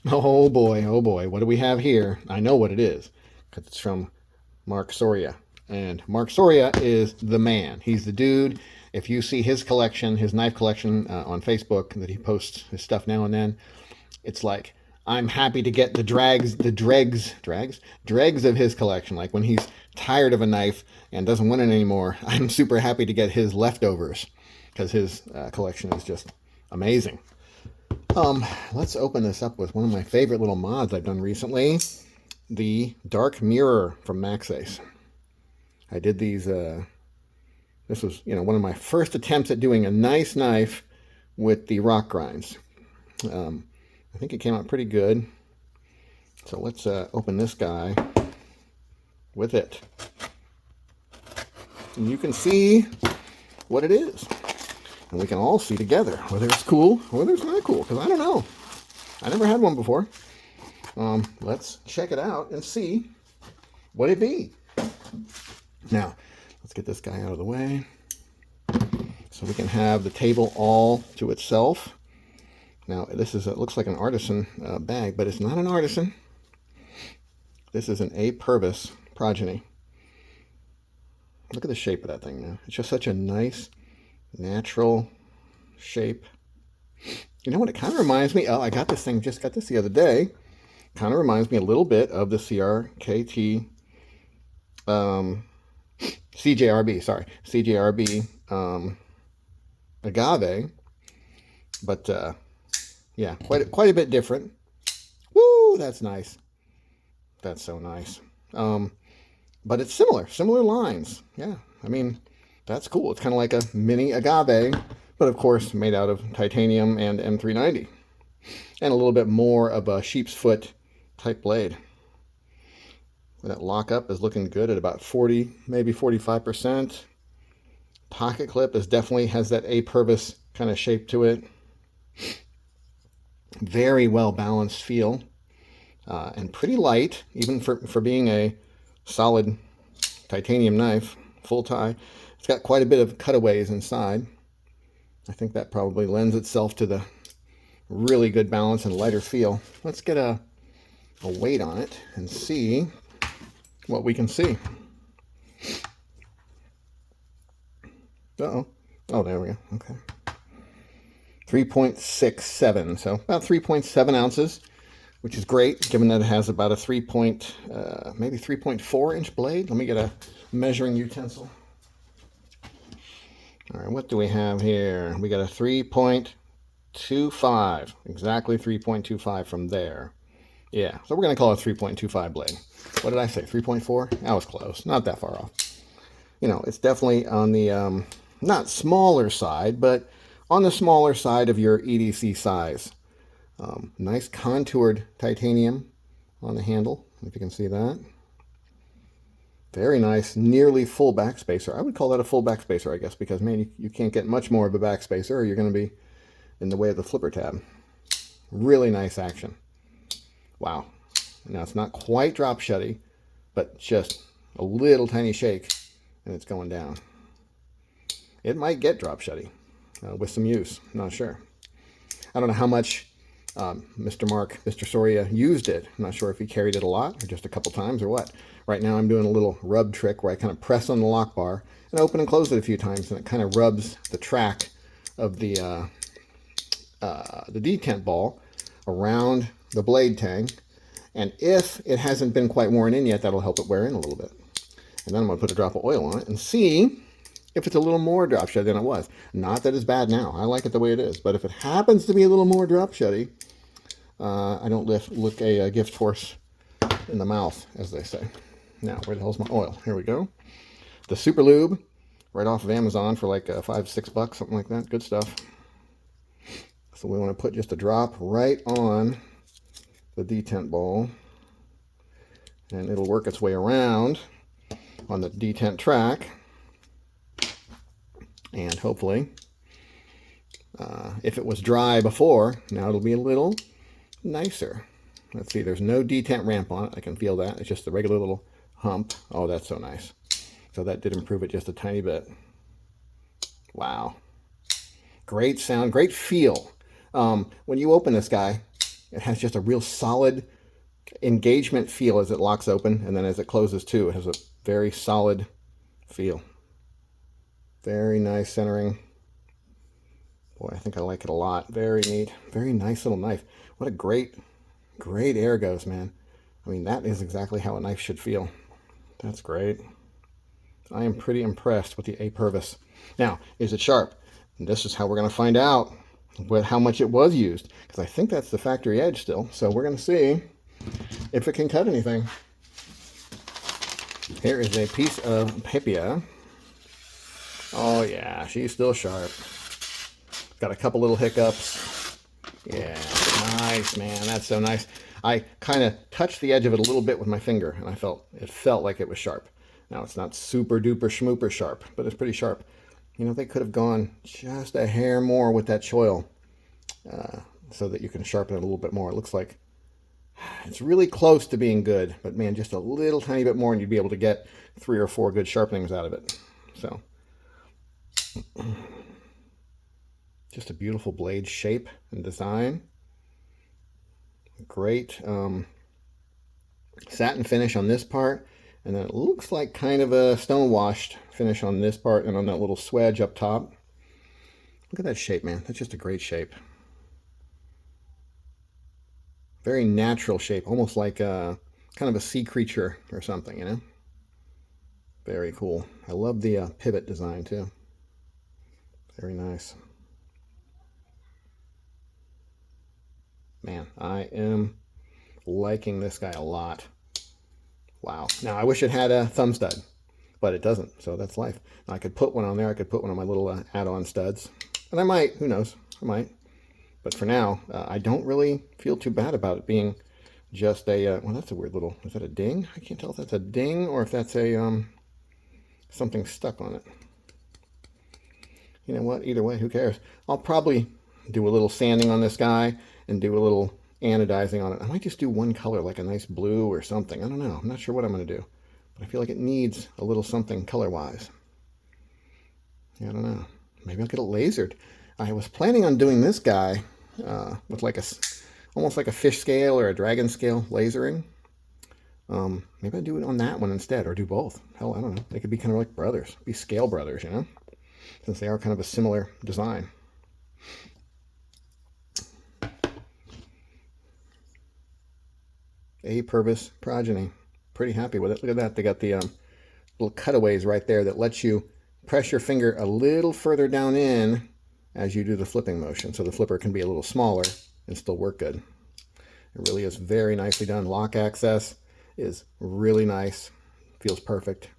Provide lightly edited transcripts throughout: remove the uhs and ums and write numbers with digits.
Oh boy, what do we have here? I know what it is, because it's from Mark Soria. And Mark Soria is the man. He's the dude. If you see his collection, his knife collection on Facebook that he posts his stuff now and then, it's like, I'm happy to get the dregs of his collection. Like when he's tired of a knife and doesn't want it anymore, I'm super happy to get his leftovers because his collection is just amazing. Let's open this up with one of my favorite little mods I've done recently, the Dark Mirror from MaxAce. I did these, this was, one of my first attempts at doing a nice knife with the rock grinds. I think it came out pretty good. So let's open this guy with it. And you can see what it is. And we can all see together whether it's cool or whether it's not cool, because I don't know. I never had one before. Let's check it out and see what it be. Now, let's get this guy out of the way so we can have the table all to itself. Now, this is, it looks like an artisan bag, but it's not an artisan. This is an Purvis Progeny. Look at the shape of that thing now. It's just such a nice, natural shape. You know what it kind of reminds me of? I got this thing, just got this the other day. Kind of reminds me a little bit of the CRKT, CJRB agave. But yeah, quite a bit different. Woo, that's nice. That's so nice. But it's similar lines. Yeah, I mean, that's cool. It's kind of like a mini agave, but of course made out of titanium and M390. And a little bit more of a sheep's foot type blade. That lockup is looking good at about 40, maybe 45%. Pocket clip is definitely has that Purvis kind of shape to it. Very well balanced feel. And pretty light, even for being a solid titanium knife, full tie. It's got quite a bit of cutaways inside. I think that probably lends itself to the really good balance and lighter feel. Let's get a weight on it and see what we can see. Uh-oh. Oh, there we go. Okay. 3.67, so about 3.7 ounces, which is great, given that it has about a maybe 3.4 inch blade. Let me get a measuring utensil. All right, what do we have here? We got a 3.25, exactly 3.25 from there. Yeah, so we're going to call it a 3.25 blade. What did I say, 3.4? That was close, not that far off. It's definitely on the, not smaller side, but on the smaller side of your EDC size. Nice contoured titanium on the handle, if you can see that. Very nice, nearly full backspacer. I would call that a full backspacer, I guess, because, man, you can't get much more of a backspacer or you're going to be in the way of the flipper tab. Really nice action. Wow. Now, it's not quite drop shutty, but just a little tiny shake, and it's going down. It might get drop shutty with some use. Not sure. I don't know how much Mr. Soria used it. I'm not sure if he carried it a lot or just a couple times or what. Right now I'm doing a little rub trick where I kind of press on the lock bar and open and close it a few times, and it kind of rubs the track of the detent ball around the blade tang. And if it hasn't been quite worn in yet, that'll help it wear in a little bit. And then I'm going to put a drop of oil on it and see if it's a little more drop shutty than it was. Not that it's bad now. I like it the way it is. But if it happens to be a little more drop shutty, I don't look a gift horse in the mouth, as they say. Now, where the hell's my oil? Here we go. The Super Lube, right off of Amazon for like $5-6, something like that. Good stuff. So we want to put just a drop right on the detent ball, and it'll work its way around on the detent track, and hopefully, if it was dry before, now it'll be a little nicer. Let's see, there's no detent ramp on it. I can feel that. It's just the regular little hump. Oh, that's so nice. So that did improve it just a tiny bit. Wow. Great sound, great feel. When you open this guy, It has just a real solid engagement feel as it locks open, and then as it closes too, it has a very solid feel. Very nice centering. Boy, I think I like it a lot. Very neat. Very nice little knife. What a great ergos, man. I mean, that is exactly how a knife should feel. That's great. I am pretty impressed with the A. Purvis. Now, is it sharp? And this is how we're going to find out how much it was used, because I think that's the factory edge still. So we're going to see if it can cut anything. Here is a piece of Pipia. Oh yeah, she's still sharp. Got a couple little hiccups. Yeah, nice, man. That's so nice. I kind of touched the edge of it a little bit with my finger, and it felt like it was sharp. Now, it's not super duper schmooper sharp, but it's pretty sharp. You know, they could have gone just a hair more with that choil so that you can sharpen it a little bit more. It looks like it's really close to being good, but man, just a little tiny bit more and you'd be able to get 3 or 4 good sharpenings out of it. So, just a beautiful blade shape and design. Great satin finish on this part. And then it looks like kind of a stone washed finish on this part and on that little swedge up top. Look at that shape, man. That's just a great shape. Very natural shape, almost like kind of a sea creature or something, you know? Very cool. I love the pivot design too. Very nice. Man, I am liking this guy a lot. Wow. Now, I wish it had a thumb stud, but it doesn't, so that's life. Now, I could put one on there. I could put one on my little add-on studs. And I might. Who knows? I might. But for now, I don't really feel too bad about it being just a... well, that's a weird little... Is that a ding? I can't tell if that's a ding or if that's a... something stuck on it. You know what? Either way, who cares? I'll probably do a little sanding on this guy and do a little anodizing on it. I might just do one color, like a nice blue or something. I don't know. I'm not sure what I'm going to do. But I feel like it needs a little something color-wise. Yeah, I don't know. Maybe I'll get it lasered. I was planning on doing this guy with like almost like a fish scale or a dragon scale lasering. Maybe I'll do it on that one instead, or do both. Hell, I don't know. They could be kind of like brothers. Be scale brothers, you know? Since they are kind of a similar design. A. Purvis Progeny. Pretty happy with it. Look at that. They got the little cutaways right there that lets you press your finger a little further down in as you do the flipping motion. So the flipper can be a little smaller and still work good. It really is very nicely done. Lock access is really nice. Feels perfect.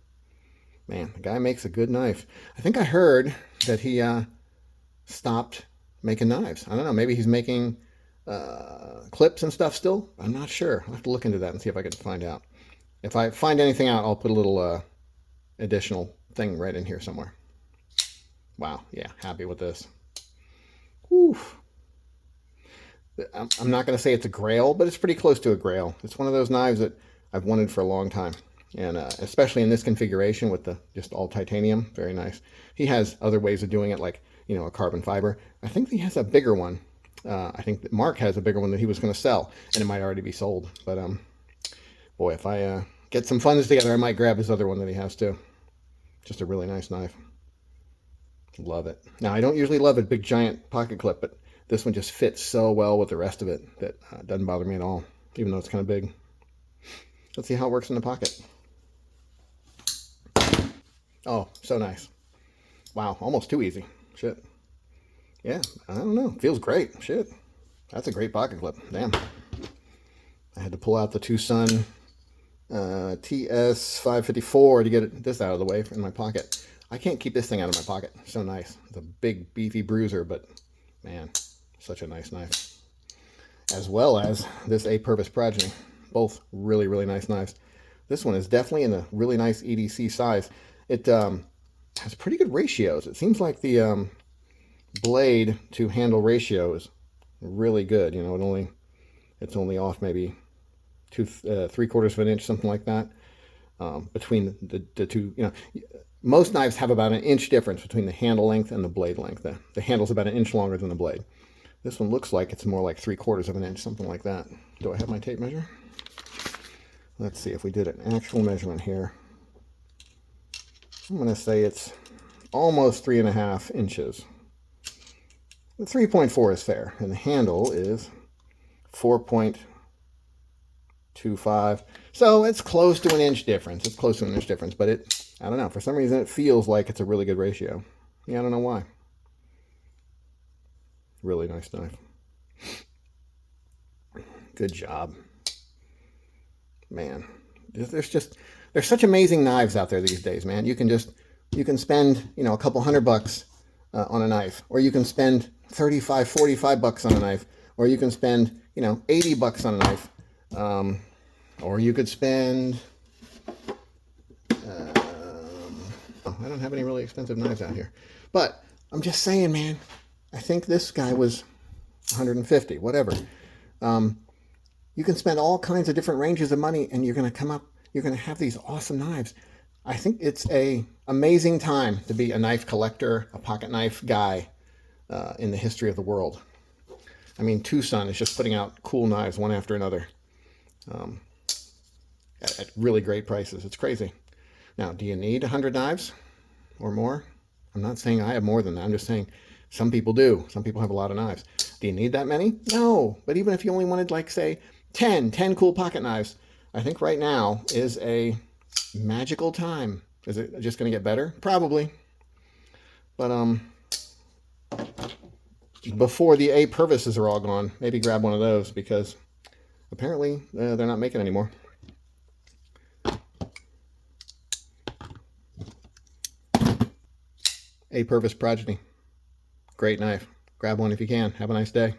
Man, the guy makes a good knife. I think I heard that he stopped making knives. I don't know. Maybe he's making clips and stuff still. I'm not sure. I'll have to look into that and see if I can find out. If I find anything out, I'll put a little additional thing right in here somewhere. Wow. Yeah, happy with this. Whew. I'm not going to say it's a grail, but it's pretty close to a grail. It's one of those knives that I've wanted for a long time. And especially in this configuration with the just all titanium. Very nice. He has other ways of doing it, like, you know, a carbon fiber. I think he has a bigger one. I think that Mark has a bigger one that he was going to sell, and it might already be sold. But boy, if I get some funds together, I might grab his other one that he has too. Just a really nice knife. Love it. Now, I don't usually love a big giant pocket clip, but this one just fits so well with the rest of it that doesn't bother me at all, even though it's kind of big. Let's see how it works in the pocket. Oh, so nice. Wow, almost too easy. Shit. Yeah, I don't know. Feels great. Shit. That's a great pocket clip. Damn. I had to pull out the Tucson TS554 to get this out of the way in my pocket. I can't keep this thing out of my pocket. So nice. It's a big, beefy bruiser, but man, such a nice knife. As well as this A. Purvis Progeny. Both really, really nice knives. This one is definitely in a really nice EDC size. It has pretty good ratios. It seems like the blade to handle ratio is really good. You know, it's only off maybe 3/4 of an inch, something like that, between the two. You know, most knives have about an inch difference between the handle length and the blade length. The handle's about an inch longer than the blade. This one looks like it's more like 3/4 of an inch, something like that. Do I have my tape measure? Let's see if we did an actual measurement here. I'm going to say it's almost 3.5 inches. The 3.4 is fair, and the handle is 4.25. So it's close to an inch difference. It's close to an inch difference, but I don't know. For some reason, it feels like it's a really good ratio. Yeah, I don't know why. Really nice knife. Good job. Man, there's such amazing knives out there these days, man. You can spend, a couple $100 on a knife, or you can spend 35, 45 bucks on a knife, or you can spend, 80 bucks on a knife, or you could spend, I don't have any really expensive knives out here, but I'm just saying, man, I think this guy was 150, whatever. You can spend all kinds of different ranges of money, and you're going to have these awesome knives. I think it's a amazing time to be a knife collector, a pocket knife guy in the history of the world. I mean, Tucson is just putting out cool knives one after another at really great prices. It's crazy. Now, do you need 100 knives or more? I'm not saying I have more than that. I'm just saying some people do. Some people have a lot of knives. Do you need that many? No. But even if you only wanted, like, say, 10 cool pocket knives, I think right now is a magical time. Is it just going to get better? Probably. But before the A Purvises are all gone, maybe grab one of those, because apparently they're not making anymore. A Purvis Progeny. Great knife. Grab one if you can. Have a nice day.